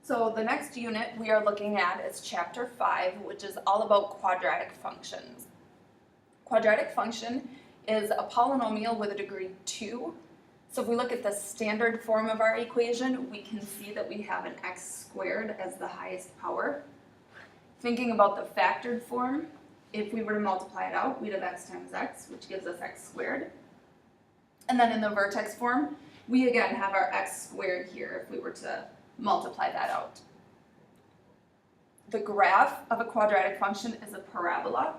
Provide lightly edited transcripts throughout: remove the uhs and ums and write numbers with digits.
So the next unit we are looking at is chapter 5, which is all about quadratic functions. Quadratic function is a polynomial with a degree 2. So if we look at the standard form of our equation, we can see that we have an x squared as the highest power. Thinking about the factored form, if we were to multiply it out, we'd have x times x, which gives us x squared. And then in the vertex form, we again have our x squared here if we were to multiply that out. The graph of a quadratic function is a parabola.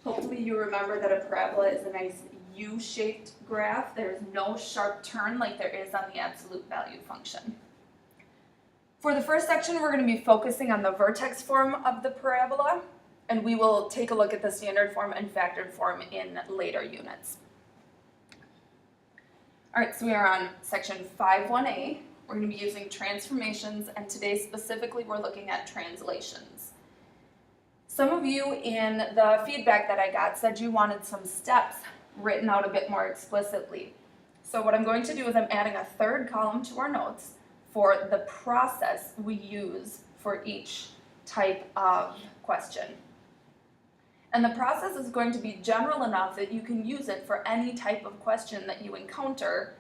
Hopefully you remember that a parabola is a nice U-shaped graph. There's no sharp turn like there is on the absolute value function. For the first section, we're going to be focusing on the vertex form of the parabola, and we will take a look at the standard form and factored form in later units. All right, so we are on section 5.1a. We're going to be using transformations, and today specifically we're looking at translations. Some of you in the feedback that I got said you wanted some steps written out a bit more explicitly. So what I'm going to do is I'm adding a third column to our notes for the process we use for each type of question. And the process is going to be general enough that you can use it for any type of question that you encounter,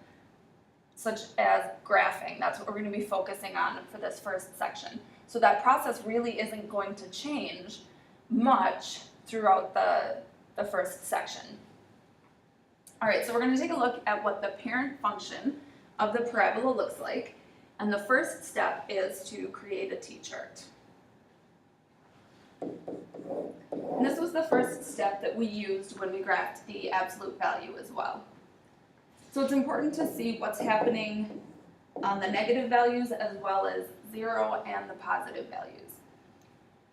such as graphing. That's what we're going to be focusing on for this first section. So that process really isn't going to change much throughout the first section. All right, so we're going to take a look at what the parent function of the parabola looks like. And the first step is to create a t-chart. And this was the first step that we used when we graphed the absolute value as well. So it's important to see what's happening on the negative values as well as 0 and the positive values.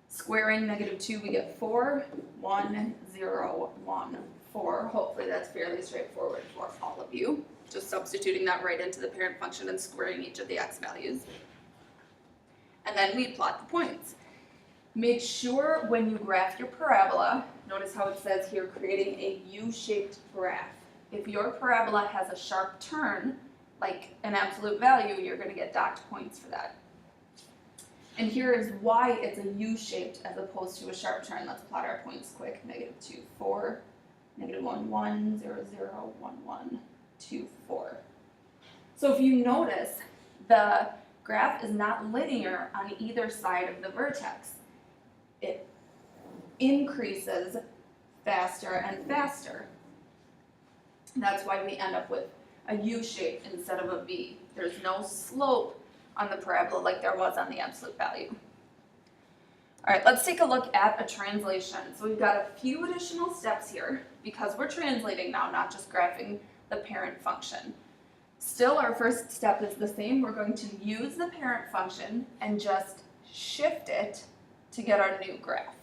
Squaring -2, we get 4, 1, 0, 1, 4. Hopefully that's fairly straightforward for all of you. Just substituting that right into the parent function and squaring each of the x values. And then we plot the points. Make sure when you graph your parabola, notice how it says here creating a U-shaped graph. If your parabola has a sharp turn, like an absolute value, you're going to get docked points for that. And here is why it's a U-shaped as opposed to a sharp turn. Let's plot our points quick. -2, 4, -1, 1, 0, 0, 1, 1, 2, 4. So if you notice, the graph is not linear on either side of the vertex. It increases faster and faster. That's why we end up with a U shape instead of a V. There's no slope on the parabola like there was on the absolute value. All right, let's take a look at a translation. So we've got a few additional steps here because we're translating now, not just graphing the parent function. Still, our first step is the same. We're going to use the parent function and just shift it to get our new graph.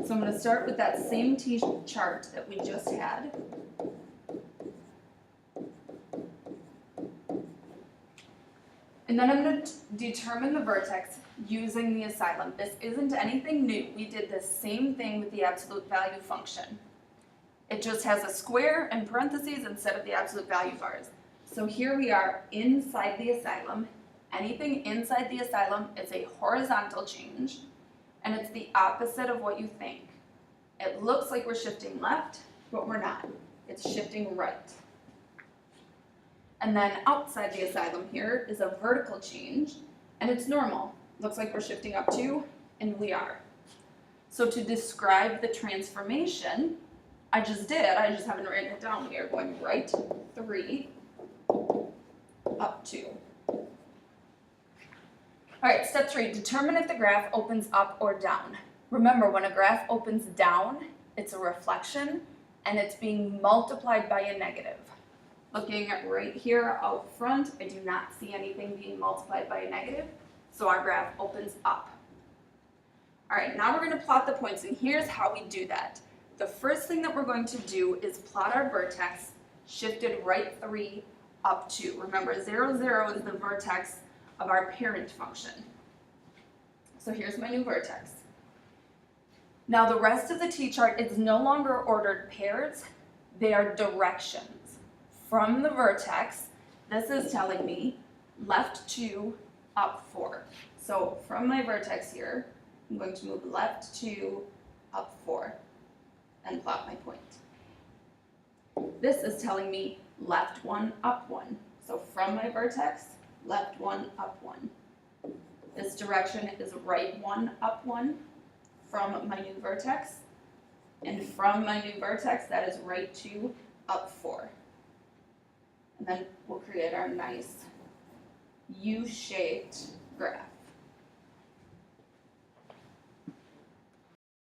So I'm going to start with that same t-chart that we just had. And then I'm going to determine the vertex using the asylum. This isn't anything new. We did the same thing with the absolute value function. It just has a square and parentheses instead of the absolute value bars. So here we are inside the asylum. Anything inside the asylum is a horizontal change, and it's the opposite of what you think. It looks like we're shifting left, but we're not. It's shifting right. And then outside the asylum here is a vertical change, and it's normal. Looks like we're shifting up 2, and we are. So to describe the transformation, I just haven't written it down. We are going right 3, up 2. All right, step 3, determine if the graph opens up or down. Remember, when a graph opens down, it's a reflection, and it's being multiplied by a negative. Looking right here out front, I do not see anything being multiplied by a negative, so our graph opens up. All right, now we're going to plot the points, and here's how we do that. The first thing that we're going to do is plot our vertex, shifted right 3, up 2. Remember, 0, 0 is the vertex of our parent function. So here's my new vertex. Now the rest of the t-chart is no longer ordered pairs, they are directions. From the vertex, this is telling me left 2, up 4. So from my vertex here, I'm going to move left 2, up 4, and plot my point. This is telling me left 1, up 1. So from my vertex, left 1, up 1. This direction is right 1, up 1 from my new vertex. And from my new vertex, that is right 2, up 4. And then we'll create our nice U-shaped graph.